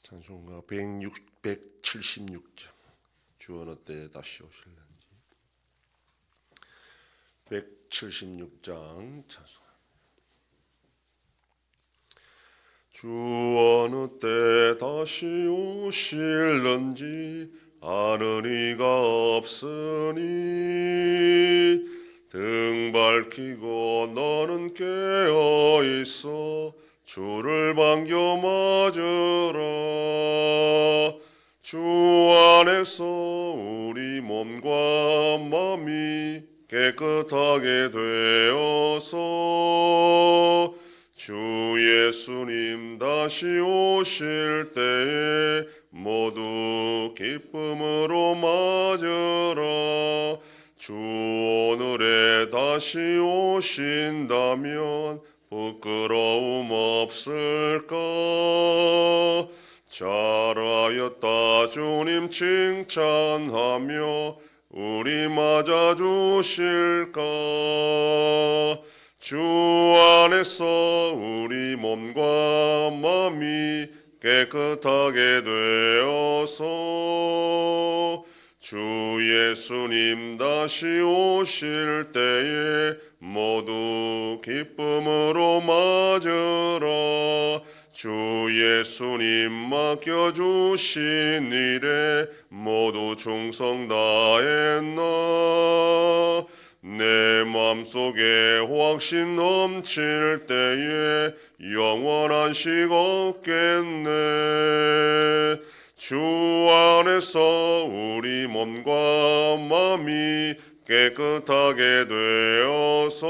찬송가 176장. 주 어느 때 다시 오실는지. 176장 찬송. 주 어느 때 다시 오실는지 아는 이가 없으니 등 밝히고 너는 깨어 있어 주를 반겨 맞으라. 주 안에서 우리 몸과 마음이 깨끗하게 되어서 주 예수님 다시 오실 때에 모두 기쁨으로 맞으라. 주 오늘에 다시 오신다면 부끄러움 없을까? 잘하였다 주님 칭찬하며 우리 맞아주실까? 주 안에서 우리 몸과 마음이 깨끗하게 되어서 주 예수님 다시 오실 때에 모두 기쁨으로 맞으라. 주 예수님 맡겨주신 일에 모두 충성 다했나. 내 맘속에 확신 넘칠 때에 영원한 식 없겠네. 주 안에서 우리 몸과 마음이 깨끗하게 되어서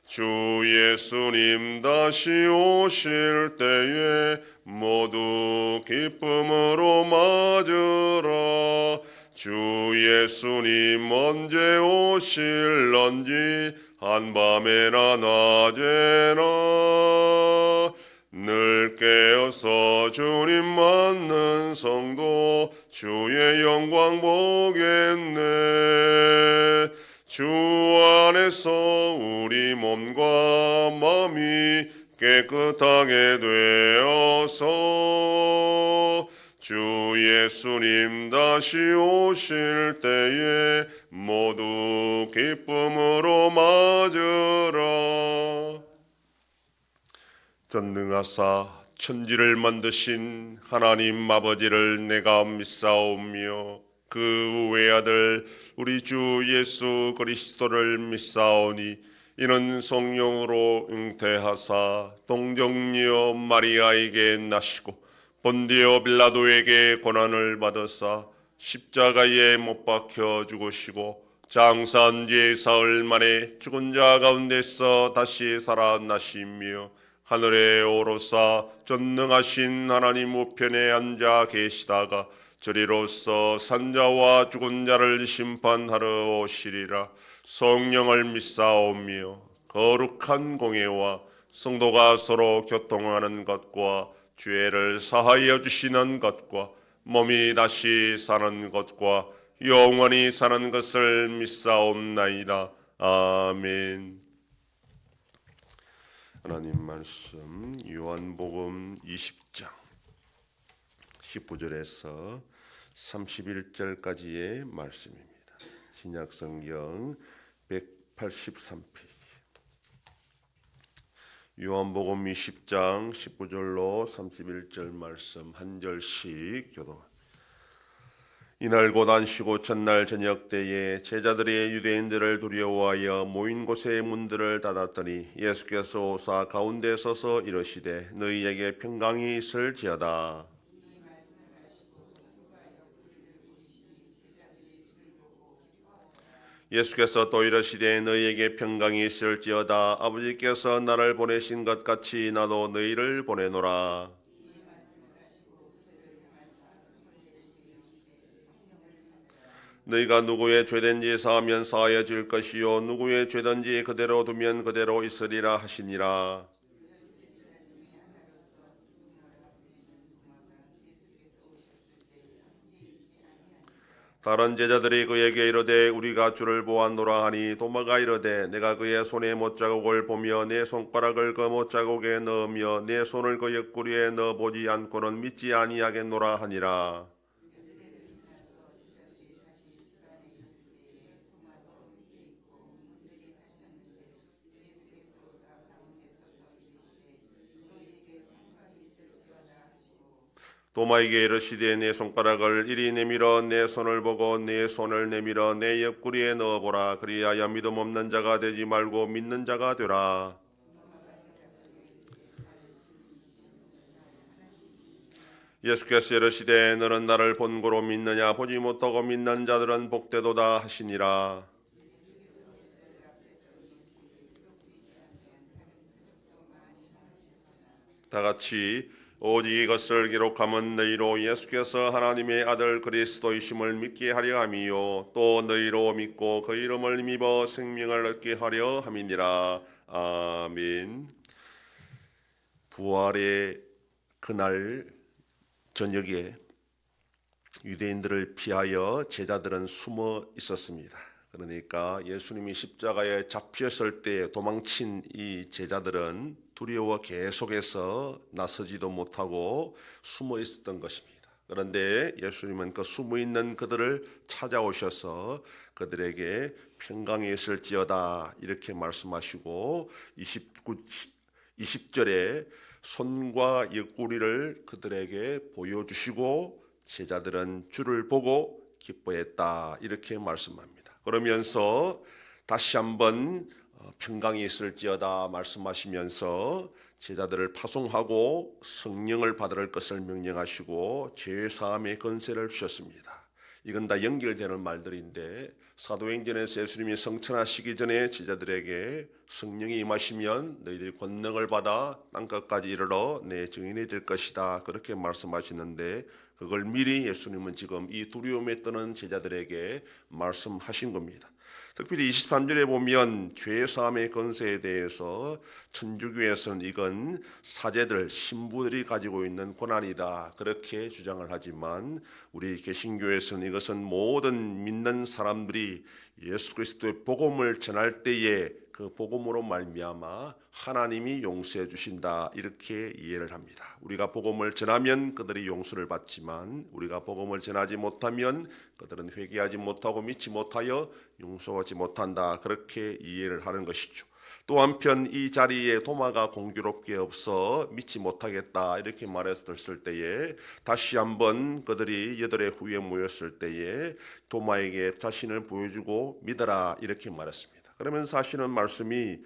주 예수님 다시 오실 때에 모두 기쁨으로 맞으라. 주 예수님 언제 오실런지 한밤에나 낮에나 늘 깨어서 주님 맞는 성도 주의 영광 보겠네. 주 안에서 우리 몸과 마음이 깨끗하게 되어서 주 예수님 다시 오실 때에 모두 기쁨으로 맞으라. 전능하사 천지를 만드신 하나님 아버지를 내가 믿사오며 그 외아들 우리 주 예수 그리스도를 믿사오니 이는 성령으로 잉태하사 동정녀 마리아에게 나시고 본디오 빌라도에게 고난을 받으사 십자가에 못 박혀 죽으시고 장사한 지 사흘 만에 죽은 자 가운데서 다시 살아나시며 하늘에 오르사 전능하신 하나님 우편에 앉아 계시다가 저리로서 산자와 죽은 자를 심판하러 오시리라. 성령을 믿사오며 거룩한 공예와 성도가 서로 교통하는 것과 죄를 사하여 주시는 것과 몸이 다시 사는 것과 영원히 사는 것을 믿사옵나이다. 아멘. 하나님 말씀 요한복음 20장 19절에서 31절까지의 말씀입니다. 신약성경 183페이지. 요한복음 20장 19절로 31절 말씀 한 절씩 교독합니다. 이날 곧 안식오 첫날 저녁 때에 제자들이 유대인들을 두려워하여 모인 곳의 문들을 닫았더니 예수께서 오사 가운데 서서 이르시되 너희에게 평강이 있을지어다. 예수께서 또 이르시되 너희에게 평강이 있을지어다. 아버지께서 나를 보내신 것 같이 나도 너희를 보내노라. 너희가 누구의 죄든지 사하면 사하여질 것이요 누구의 죄든지 그대로 두면 그대로 있으리라 하시니라. 다른 제자들이 그에게 이르되 우리가 주를 보았노라 하니 도마가 이르되 내가 그의 손에 못자국을 보며 내 손가락을 그 못자국에 넣으며 내 손을 그 옆구리에 넣어 보지 않고는 믿지 아니하겠노라 하니라. 도마에게 이르시되 내 손가락을 이리 내밀어 내 손을 보고 내 손을 내밀어 내 옆구리에 넣어보라. 그리하여 믿음 없는 자가 되지 말고 믿는 자가 되라. 예수께서 이르시되 너는 나를 본고로 믿느냐 보지 못하고 믿는 자들은 복되도다 하시니라. 다 같이 오직 이것을 기록함은 너희로 예수께서 하나님의 아들 그리스도이심을 믿게 하려 함이요 또 너희로 믿고 그 이름을 힘입어 생명을 얻게 하려 함이니라. 아멘. 부활의 그날 저녁에 유대인들을 피하여 제자들은 숨어 있었습니다. 그러니까 예수님이 십자가에 잡혔을 때 도망친 이 제자들은 두려워 계속해서 나서지도 못하고 숨어 있었던 것입니다. 그런데 예수님은 그 숨어 있는 그들을 찾아오셔서 그들에게 평강이 있을지어다 이렇게 말씀하시고 20절에 손과 옆구리를 그들에게 보여주시고 제자들은 주를 보고 기뻐했다 이렇게 말씀합니다. 그러면서 다시 한번 평강이 있을지어다 말씀하시면서 제자들을 파송하고 성령을 받을 것을 명령하시고 죄사함의 권세를 주셨습니다. 이건 다 연결되는 말들인데 사도행전에서 예수님이 성천하시기 전에 제자들에게 성령이 임하시면 너희들이 권능을 받아 땅끝까지 이르러 내 증인이 될 것이다 그렇게 말씀하시는데 그걸 미리 예수님은 지금 이 두려움에 떠는 제자들에게 말씀하신 겁니다. 특별히 23절에 보면 죄사함의 권세에 대해서 천주교에서는 이건 사제들, 신부들이 가지고 있는 권한이다 그렇게 주장을 하지만 우리 개신교에서는 이것은 모든 믿는 사람들이 예수 그리스도의 복음을 전할 때에 그 복음으로 말미암아 하나님이 용서해 주신다 이렇게 이해를 합니다. 우리가 복음을 전하면 그들이 용서를 받지만 우리가 복음을 전하지 못하면 그들은 회개하지 못하고 믿지 못하여 용서하지 못한다 그렇게 이해를 하는 것이죠. 또 한편 이 자리에 도마가 공교롭게 없어 믿지 못하겠다 이렇게 말했을 때에 다시 한번 그들이 여덟 해 후에 모였을 때에 도마에게 자신을 보여주고 믿어라 이렇게 말했습니다. 그러면서 하시는 말씀이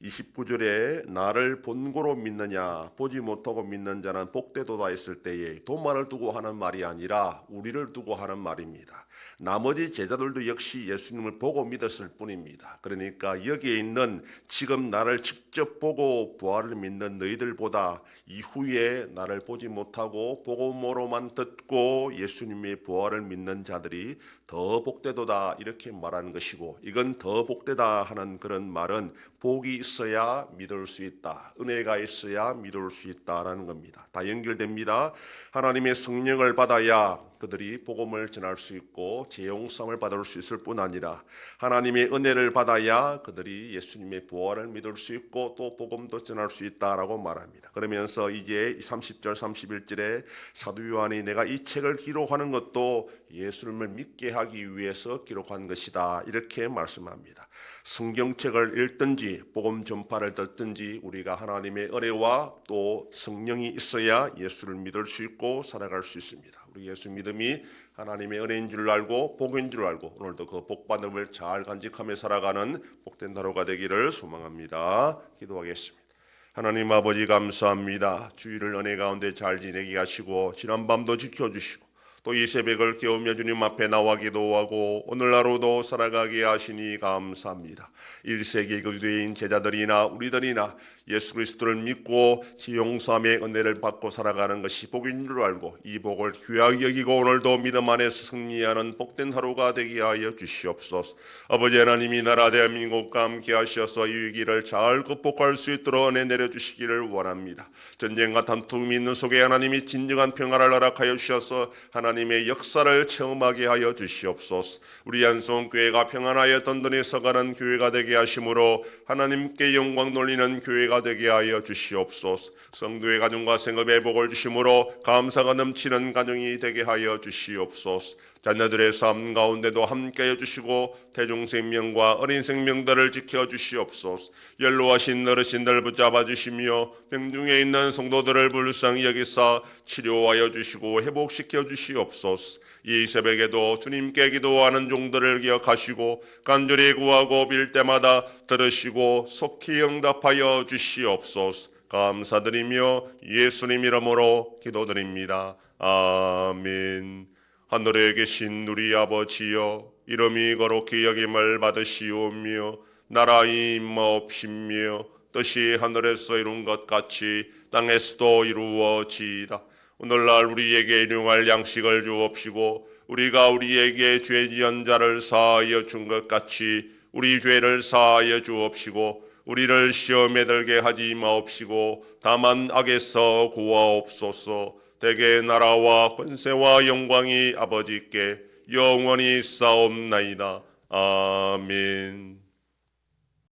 29절에 나를 본고로 믿느냐 보지 못하고 믿는 자는 복되도다 했을 때에 도마를 두고 하는 말이 아니라 우리를 두고 하는 말입니다. 나머지 제자들도 역시 예수님을 보고 믿었을 뿐입니다. 그러니까 여기에 있는 지금 나를 직접 보고 부활을 믿는 너희들보다 이후에 나를 보지 못하고 복음으로만 듣고 예수님의 부활을 믿는 자들이 더 복되도다 이렇게 말하는 것이고 이건 더 복되다 하는 그런 말은 복이 있어야 믿을 수 있다. 은혜가 있어야 믿을 수 있다라는 겁니다. 다 연결됩니다. 하나님의 성령을 받아야 그들이 복음을 전할 수 있고 재용성을 받을 수 있을 뿐 아니라 하나님의 은혜를 받아야 그들이 예수님의 부활을 믿을 수 있고 또 복음도 전할 수 있다라고 말합니다. 그러면서 이제 30절 31절에 사도 요한이 내가 이 책을 기록하는 것도 예수님을 믿게 하기 위해서 기록한 것이다 이렇게 말씀합니다. 성경책을 읽든지 복음 전파를 듣든지 우리가 하나님의 은혜와 또 성령이 있어야 예수를 믿을 수 있고 살아갈 수 있습니다. 우리 예수 믿음이 하나님의 은혜인 줄 알고 복인 줄 알고 오늘도 그 복받음을 잘 간직하며 살아가는 복된 하루가 되기를 소망합니다. 기도하겠습니다. 하나님 아버지 감사합니다. 주일을 은혜 가운데 잘 지내게 하시고 지난 밤도 지켜주시고 또 이 새벽을 깨우며 주님 앞에 나와 기도하고 오늘 하루도 살아가게 하시니 감사합니다. 1세기 유대인 제자들이나 우리들이나 예수 그리스도를 믿고 용서함의 은혜를 받고 살아가는 것이 복인 줄 알고 이 복을 귀하게 여기고 오늘도 믿음 안에서 승리하는 복된 하루가 되게 하여 주시옵소서. 아버지 하나님이 나라 대한민국과 함께 하셔서 이 위기를 잘 극복할 수 있도록 은혜 내려주시기를 원합니다. 전쟁과 다툼이 있는 속에 하나님이 진정한 평화를 허락하여 주셔서 하나님의 역사를 체험하게 하여 주시옵소서. 우리 한송교회가 평안하여 든든히 서가는 교회가 되게 하심으로 하나님께 영광 돌리는 교회가 되게 하여 주시옵소서. 성도의 가정과 생업에 복을 주심으로 감사가 넘치는 가정이 되게 하여 주시옵소서. 자녀들의 삶 가운데도 함께해 주시고 대중생명과 어린 생명들을 지켜주시옵소서. 연로하신 어르신들 붙잡아 주시며 병중에 있는 성도들을 불쌍히 여기사 치료하여 주시고 회복시켜 주시옵소서. 이 새벽에도 주님께 기도하는 종들을 기억하시고 간절히 구하고 빌 때마다 들으시고 속히 응답하여 주시옵소서. 감사드리며 예수님 이름으로 기도드립니다. 아멘. 하늘에 계신 우리 아버지여, 이름이 거룩히 여김을 받으시오며 나라의 임하옵시며 뜻이 하늘에서 이룬 것 같이 땅에서도 이루어지이다. 오늘날 우리에게 일용할 양식을 주옵시고 우리가 우리에게 죄 지은 자를 사하여 준 것 같이 우리 죄를 사하여 주옵시고 우리를 시험에 들게 하지 마옵시고 다만 악에서 구하옵소서. 대개 나라와 권세와 영광이 아버지께 영원히 싸움나이다. 아멘.